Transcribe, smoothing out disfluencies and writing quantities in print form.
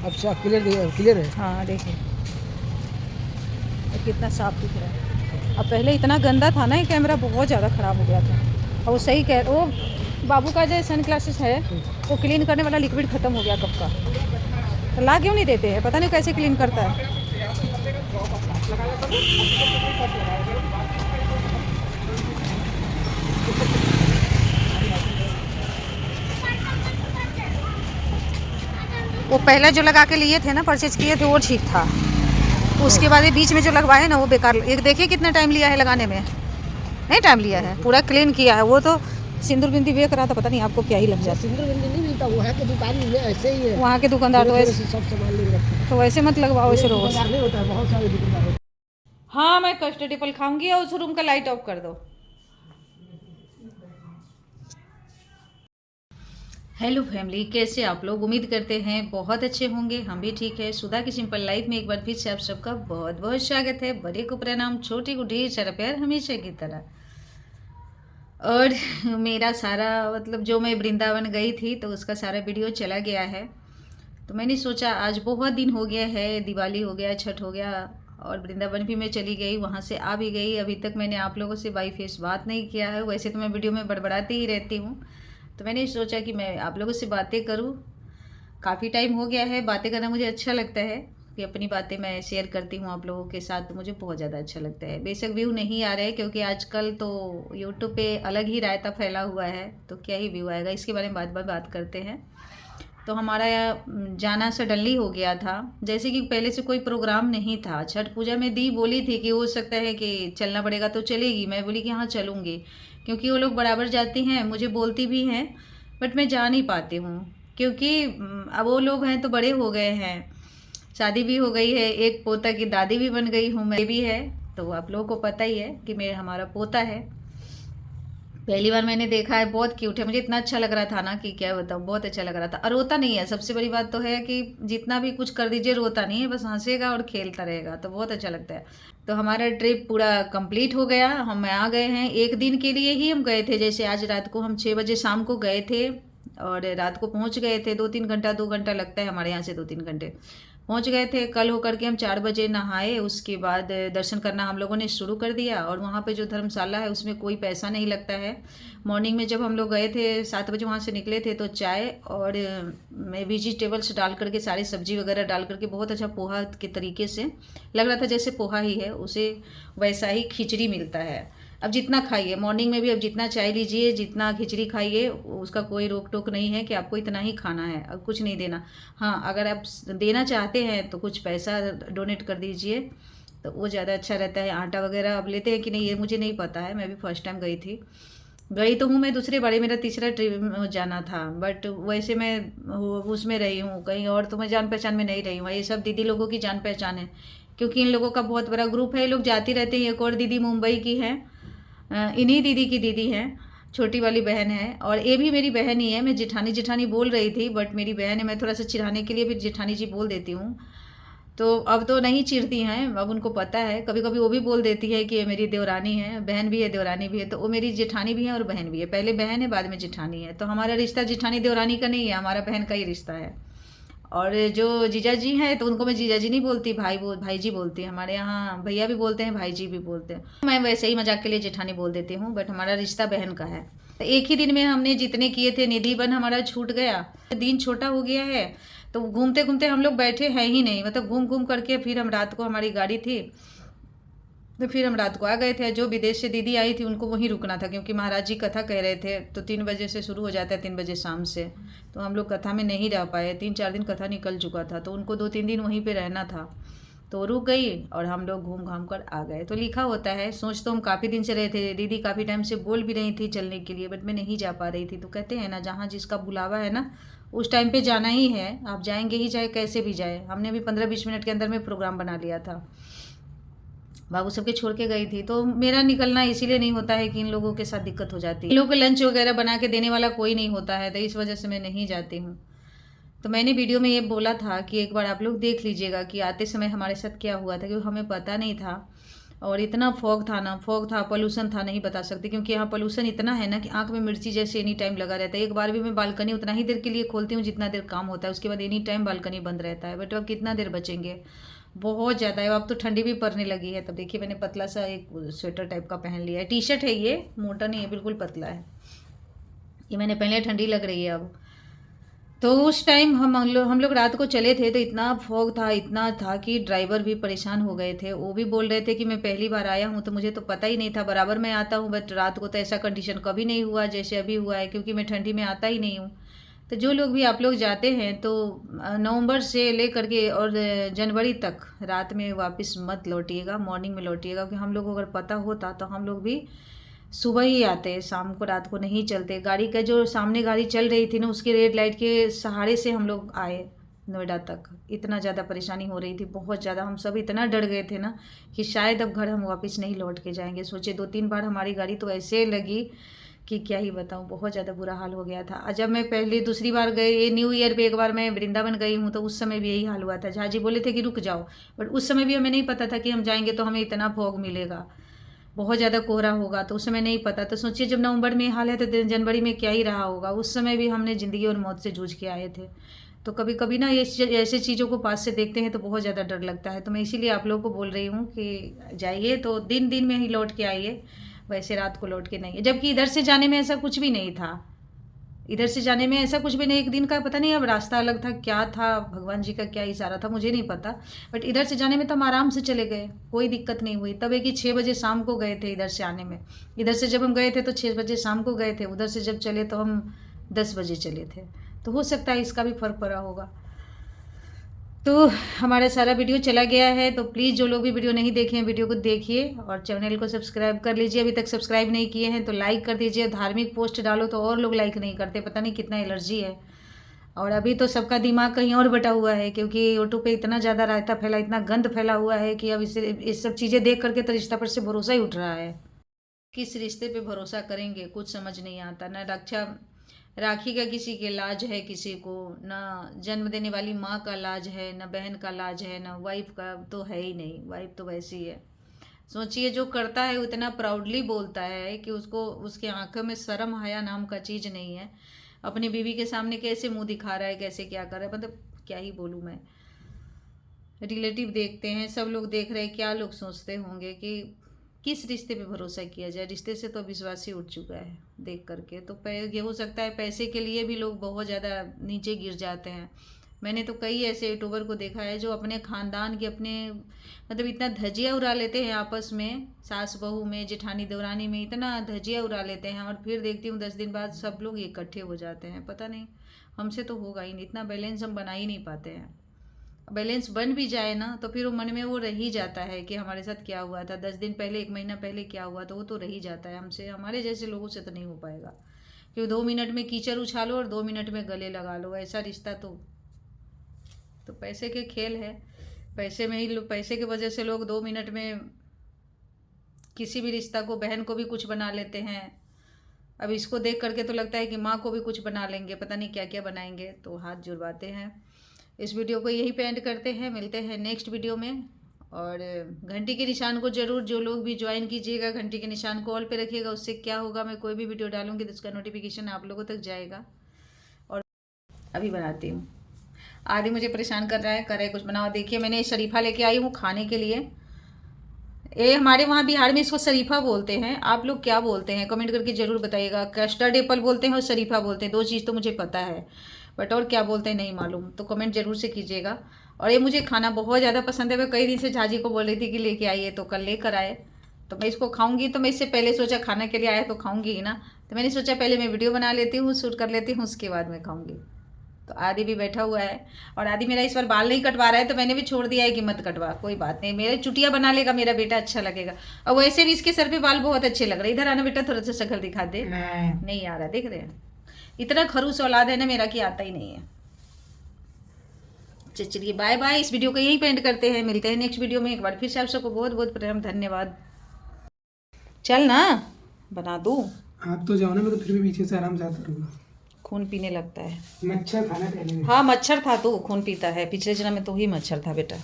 अच्छा, क्लियर है। हाँ देखिए, और कितना साफ दिख रहा है। अब पहले इतना गंदा था ना, ये कैमरा बहुत ज़्यादा ख़राब हो गया था। और वो सही कह, वो बाबू का जो सन ग्लासेस है, वो क्लीन करने वाला लिक्विड ख़त्म हो गया कब का। तो ला क्यों नहीं देते हैं, पता नहीं कैसे क्लीन करता है। वो पहले जो लगा के लिए थे ना, परचेज किए थे, वो ठीक था। उसके बाद ये बीच में जो लगवाए ना, वो बेकार। एक देखिए कितना टाइम लिया है लगाने में, नहीं टाइम लिया है, पूरा क्लीन किया है। वो तो सिंदूर बिंदी बेच रहा था, पता नहीं आपको क्या ही लग जाता। सिंदूर बिंदी नहीं मिलता, वो है कि दुकान में ऐसे ही है। वहाँ के दुकानदार तो ऐसे, सब सामान ले रखते हैं। तो वैसे मत लगवाओ ऐसे रोज। दुकानदार नहीं होता है, बहुत सारे दुकानदार होते हाँ मैं कस्टर्ड एप्पल खाऊंगी, और उस रूम का लाइट ऑफ कर दो। हेलो फैमिली, कैसे आप लोग? उम्मीद करते हैं बहुत अच्छे होंगे। हम भी ठीक है। सुधा की सिंपल लाइफ में एक बार फिर से आप सबका बहुत बहुत स्वागत है। बड़े को प्रणाम, छोटे को ढेर सारा प्यार, हमेशा की तरह। और मेरा सारा मतलब जो मैं वृंदावन गई थी तो उसका सारा वीडियो चला गया है। तो मैंने सोचा आज बहुत दिन हो गया है, दिवाली हो गया, छठ हो गया, और वृंदावन भी मैं चली गई, वहाँ से आ भी गई। अभी तक मैंने आप लोगों से बाई फेस बात नहीं किया है। वैसे तो मैं वीडियो में बड़बड़ाती ही रहती हूँ, तो मैंने सोचा कि मैं आप लोगों से बातें करूँ। काफ़ी टाइम हो गया है, बातें करना मुझे अच्छा लगता है कि अपनी बातें मैं शेयर करती हूँ आप लोगों के साथ, तो मुझे बहुत ज़्यादा अच्छा लगता है। बेशक व्यू नहीं आ रहे, क्योंकि आजकल तो यूट्यूब पे अलग ही रायता फैला हुआ है, तो क्या ही व्यू आएगा, इसके बारे में बात करते हैं। तो हमारा जाना सडनली हो गया था, जैसे कि पहले से कोई प्रोग्राम नहीं था। छठ पूजा में दी बोली थी कि हो सकता है कि चलना पड़ेगा, तो चलेगी। मैं बोली कि हाँ चलूँगी, क्योंकि वो लोग बराबर जाती हैं, मुझे बोलती भी हैं, बट मैं जा नहीं पाती हूँ। क्योंकि अब वो लोग हैं तो बड़े हो गए हैं, शादी भी हो गई है, एक पोता की दादी भी बन गई हूँ मैं भी है। तो आप लोगों को पता ही है कि मेरा हमारा पोता है, पहली बार मैंने देखा है, बहुत क्यूट है। मुझे इतना अच्छा लग रहा था ना कि क्या बताऊँ, बहुत अच्छा लग रहा था। और रोता नहीं है, सबसे बड़ी बात तो है कि जितना भी कुछ कर दीजिए रोता नहीं है, बस हंसेगा और खेलता रहेगा, तो बहुत अच्छा लगता है। तो हमारा ट्रिप पूरा कंप्लीट हो गया, हम आ गए हैं। एक दिन के लिए ही हम गए थे, जैसे आज रात को हम 6 बजे शाम को गए थे, और रात को पहुंच गए थे। 2 3 घंटा लगता है हमारे यहाँ से, 2 3 घंटे पहुंच गए थे। कल होकर के हम 4 बजे नहाए, उसके बाद दर्शन करना हम लोगों ने शुरू कर दिया। और वहाँ पे जो धर्मशाला है उसमें कोई पैसा नहीं लगता है। मॉर्निंग में जब हम लोग गए थे 7 बजे वहाँ से निकले थे, तो चाय और वेजिटेबल्स डाल करके, सारी सब्जी वगैरह डाल करके, बहुत अच्छा पोहा के तरीके से लग रहा था, जैसे पोहा ही है, उसे वैसा ही खिचड़ी मिलता है। अब जितना खाइए, मॉर्निंग में भी अब जितना चाय लीजिए, जितना खिचड़ी खाइए, उसका कोई रोक टोक नहीं है कि आपको इतना ही खाना है, अब कुछ नहीं देना। हाँ, अगर आप देना चाहते हैं तो कुछ पैसा डोनेट कर दीजिए, तो वो ज़्यादा अच्छा रहता है। आटा वगैरह अब लेते हैं कि नहीं, ये मुझे नहीं पता है, मैं भी फर्स्ट टाइम गई थी। गई तो हूँ मैं दूसरे बारे, मेरा तीसरा ट्रिप जाना था, बट वैसे मैं उसमें रही हूँ कहीं और, तो मैं जान पहचान में नहीं रही हूँ। ये सब दीदी लोगों की जान पहचान है, क्योंकि इन लोगों का बहुत बड़ा ग्रुप है, ये लोग जाती रहते हैं। एक और दीदी मुंबई की है, इन्हीं दीदी की दीदी हैं, छोटी वाली बहन है। और ये भी मेरी बहन ही है, मैं जेठानी जेठानी बोल रही थी, बट मेरी बहन है। मैं थोड़ा सा चिढ़ाने के लिए भी जेठानी जी बोल देती हूँ, तो अब तो नहीं चिढ़ती हैं, अब उनको पता है। कभी कभी वो भी बोल देती है कि ये मेरी देवरानी है, बहन भी है देवरानी भी है, तो वो मेरी जेठानी भी है और बहन भी है। पहले बहन है, बाद में जेठानी है। तो हमारा रिश्ता जेठानी देवरानी का नहीं है, हमारा बहन का ही रिश्ता है। और जो जीजा जी हैं, तो उनको मैं जीजा जी नहीं बोलती, भाई जी बोलती हैं। हमारे यहाँ भैया भी बोलते हैं, भाई जी भी बोलते हैं। मैं वैसे ही मजाक के लिए जेठानी बोल देती हूँ, बट हमारा रिश्ता बहन का है। तो एक ही दिन में हमने जितने किए थे, निधि बन हमारा छूट गया, दिन छोटा हो गया है। तो घूमते घूमते हम लोग बैठे हैं ही नहीं, मतलब घूम घूम करके फिर हम रात को, हमारी गाड़ी थी, तो फिर हम रात को आ गए थे। जो विदेश से दीदी आई थी उनको वहीं रुकना था, क्योंकि महाराज जी कथा कह रहे थे, तो 3 बजे से शुरू हो जाता है, 3 बजे शाम से। तो हम लोग कथा में नहीं रह पाए, 3 4 दिन कथा निकल चुका था, तो उनको 2 3 दिन वहीं पे रहना था। तो रुक गई और हम लोग घूम घाम कर आ गए। तो लिखा होता है, सोच तो हम काफ़ी दिन से रहे थे। दीदी काफ़ी टाइम से बोल भी रही थी चलने के लिए, बट मैं नहीं जा पा रही थी। तो कहते हैं ना, जहाँ जिसका बुलावा है ना, उस टाइम पे जाना ही है। आप जाएंगे ही, चाहे कैसे भी जाए। हमने भी 15 20 मिनट के अंदर में प्रोग्राम बना लिया था। बाबू सबके छोड़ के गई थी, तो मेरा निकलना इसीलिए नहीं होता है कि इन लोगों के साथ दिक्कत हो जाती है। इन लोगों को लंच वगैरह बना के देने वाला कोई नहीं होता है, तो इस वजह से मैं नहीं जाती हूँ। तो मैंने वीडियो में ये बोला था कि एक बार आप लोग देख लीजिएगा कि आते समय हमारे साथ क्या हुआ था, क्योंकि हमें पता नहीं था। और इतना फॉग था, पोल्यूशन था, नहीं बता सकते, क्योंकि यहाँ पोल्यूशन इतना है ना कि आंख में मिर्ची जैसे एनी टाइम लगा रहता है। एक बार भी मैं बालकनी उतना ही देर के लिए खोलती हूँ जितना देर काम होता है, उसके बाद एनी टाइम बालकनी बंद रहता है। बट अब कितना देर बचेंगे, बहुत ज़्यादा है। अब तो ठंडी भी पड़ने लगी है। तब देखिए मैंने पतला सा एक स्वेटर टाइप का पहन लिया है, टी शर्ट है ये, मोटा नहीं है, बिल्कुल पतला है। ये मैंने पहले, ठंडी लग रही है अब। तो उस टाइम हम लोग रात को चले थे तो इतना फॉग था, इतना था कि ड्राइवर भी परेशान हो गए थे। वो भी बोल रहे थे कि मैं पहली बार आया हूँ तो मुझे तो पता ही नहीं था, बराबर मैं आता हूँ, बट रात को तो ऐसा कंडीशन कभी नहीं हुआ जैसे अभी हुआ है, क्योंकि मैं ठंडी में आता ही नहीं हूँ। तो जो लोग भी आप लोग जाते हैं तो नवंबर से लेकर के और जनवरी तक रात में वापस मत लौटिएगा, मॉर्निंग में लौटिएगा, क्योंकि हम लोग को अगर पता होता तो हम लोग भी सुबह ही आते, शाम को रात को नहीं चलते। गाड़ी का जो सामने गाड़ी चल रही थी ना, उसके रेड लाइट के सहारे से हम लोग आए नोएडा तक। इतना ज़्यादा परेशानी हो रही थी, बहुत ज़्यादा। हम सब इतना डर गए थे ना कि शायद अब घर हम वापस नहीं लौट के जाएंगे। सोचे 2-3 बार हमारी गाड़ी तो ऐसे लगी कि क्या ही बताऊँ, बहुत ज़्यादा बुरा हाल हो गया था। जब मैं पहले दूसरी बार गई, ये न्यू ईयर पे एक बार मैं वृंदावन गई हूँ, तो उस समय भी यही हाल हुआ था। झाजी बोले थे कि रुक जाओ, बट उस समय भी हमें नहीं पता था कि हम जाएंगे तो हमें इतना फॉग मिलेगा, बहुत ज़्यादा कोहरा होगा, तो उस समय नहीं पता। तो सोचिए जब नवंबर में हाल है तो जनवरी में क्या ही रहा होगा। उस समय भी हमने ज़िंदगी और मौत से जूझ के आए थे। तो कभी कभी ना ये ऐसे चीज़ों को पास से देखते हैं तो बहुत ज़्यादा डर लगता है। तो मैं इसीलिए आप लोगों को बोल रही हूँ कि जाइए तो दिन में ही लौट के आइए, वैसे रात को लौट के नहीं। जबकि इधर से जाने में ऐसा कुछ भी नहीं था, इधर से जाने में ऐसा कुछ भी नहीं। एक दिन का पता नहीं अब रास्ता अलग था, क्या था, भगवान जी का क्या इशारा था, मुझे नहीं पता। बट इधर से जाने में तो हम आराम से चले गए, कोई दिक्कत नहीं हुई। तब एक ही 6 बजे शाम को गए थे इधर से आने में। इधर से जब हम गए थे तो 6 बजे शाम को गए थे, उधर से जब चले तो हम 10 बजे चले थे। तो हो सकता है इसका भी फ़र्क पड़ा होगा। तो हमारा सारा वीडियो चला गया है, तो प्लीज़ जो लोग भी वीडियो नहीं देखे हैं वीडियो को देखिए और चैनल को सब्सक्राइब कर लीजिए। अभी तक सब्सक्राइब नहीं किए हैं तो लाइक कर दीजिए। धार्मिक पोस्ट डालो तो और लोग लाइक नहीं करते, पता नहीं कितना एलर्जी है। और अभी तो सबका दिमाग कहीं और बटा हुआ है, क्योंकि यूट्यूब पे इतना ज़्यादा रायता फैला, इतना गंद फैला हुआ है कि अब इस सब चीज़ें देख करके तो रिश्ता पर से भरोसा ही उठ रहा है। किस रिश्ते पे भरोसा करेंगे कुछ समझ नहीं आता। ना राखी का किसी के लाज है किसी को, ना जन्म देने वाली माँ का लाज है, ना बहन का लाज है, ना वाइफ का तो है ही नहीं। वाइफ तो वैसी है। सोचिए जो करता है उतना प्राउडली बोलता है कि उसको, उसके आंखों में शर्म हया नाम का चीज़ नहीं है। अपनी बीवी के सामने कैसे मुंह दिखा रहा है, कैसे क्या कर रहा है, मतलब क्या ही बोलूँ मैं। रिलेटिव देखते हैं, सब लोग देख रहे हैं, क्या लोग सोचते होंगे कि किस रिश्ते पे भरोसा किया जाए। रिश्ते से तो विश्वास ही उठ चुका है देख करके। तो ये हो सकता है पैसे के लिए भी लोग बहुत ज़्यादा नीचे गिर जाते हैं। मैंने तो कई ऐसे यूट्यूबर को देखा है जो अपने ख़ानदान के, अपने मतलब इतना धजिया उड़ा लेते हैं आपस में, सास बहू में, जेठानी देवरानी में इतना धजिया उड़ा लेते हैं, और फिर देखती हूँ 10 दिन बाद सब लोग इकट्ठे हो जाते हैं। पता नहीं हमसे तो होगा ही नहीं, इतना बैलेंस हम बना ही नहीं पाते हैं। बैलेंस बन भी जाए ना तो फिर वो मन में वो रह ही जाता है कि हमारे साथ क्या हुआ था 10 दिन पहले, 1 महीना पहले क्या हुआ, तो वो तो रह ही जाता है। हमसे, हमारे जैसे लोगों से तो नहीं हो पाएगा, क्योंकि 2 मिनट में कीचड़ उछालो और 2 मिनट में गले लगा लो, ऐसा रिश्ता तो पैसे के खेल है। पैसे में ही, पैसे की वजह से लोग 2 मिनट में किसी भी रिश्ता को, बहन को भी कुछ बना लेते हैं। अब इसको देख करके तो लगता है कि माँ को भी कुछ बना लेंगे, पता नहीं क्या क्या बनाएंगे। तो हाथ जुड़वाते हैं। इस वीडियो को यहीं पे एंड करते हैं, मिलते हैं नेक्स्ट वीडियो में। और घंटी के निशान को ज़रूर जो लोग भी ज्वाइन कीजिएगा, घंटी के निशान को ऑल पे रखिएगा। उससे क्या होगा, मैं कोई भी वीडियो डालूंगी तो उसका नोटिफिकेशन आप लोगों तक जाएगा। और अभी बनाती हूँ, आदि मुझे परेशान कर रहा है, करे कुछ बनाओ। देखिए मैंने शरीफा लेके आई हूँ खाने के लिए। ये हमारे वहाँ बिहार में इसको शरीफा बोलते हैं, आप लोग क्या बोलते हैं कमेंट करके ज़रूर बताइएगा। कस्टर्ड एप्पल बोलते हैं और शरीफा बोलते हैं, 2 चीज़ तो मुझे पता है, बट और क्या बोलते हैं नहीं मालूम, तो कमेंट जरूर से कीजिएगा। और ये मुझे खाना बहुत ज़्यादा पसंद है। मैं कई दिन से झाजी को बोल रही थी कि लेके आइए, तो कल लेकर आए। तो मैं इसको खाऊंगी, तो मैं इससे पहले सोचा खाना के लिए आया तो खाऊंगी ही ना, तो मैंने सोचा पहले मैं वीडियो बना लेती हूँ, शूट कर लेती हूँ, उसके बाद मैं खाऊंगी। तो आदि भी बैठा हुआ है, और आदि मेरा इस बार बाल नहीं कटवा रहा है, तो मैंने भी छोड़ दिया है कि मत कटवा, कोई बात नहीं, मेरे चुटिया बना लेगा मेरा बेटा, अच्छा लगेगा। और वैसे भी इसके सर पे बाल बहुत अच्छे लग रहे हैं। इधर आना बेटा, थोड़ा सा शक्ल दिखा दे। नहीं आ रहा, देख रहे हैं, इतना खरूस औलाद है ना मेरा कि आता ही नहीं है। चलिए बाय बाय, इस वीडियो को यहीं पे एंड करते हैं, मिलते हैं नेक्स्ट वीडियो में। एक बार फिर से आप सबको बहुत बहुत प्रेम, धन्यवाद। चल ना बना दूँ, आप तो जाओ ना, मैं तो फिर भी पीछे से आराम से आता रहूँगा। खून पीने लगता है, मच्छर खाना पहले। हाँ मच्छर था, तो खून पीता है। पिछले जन्म में तो ही मच्छर था बेटा।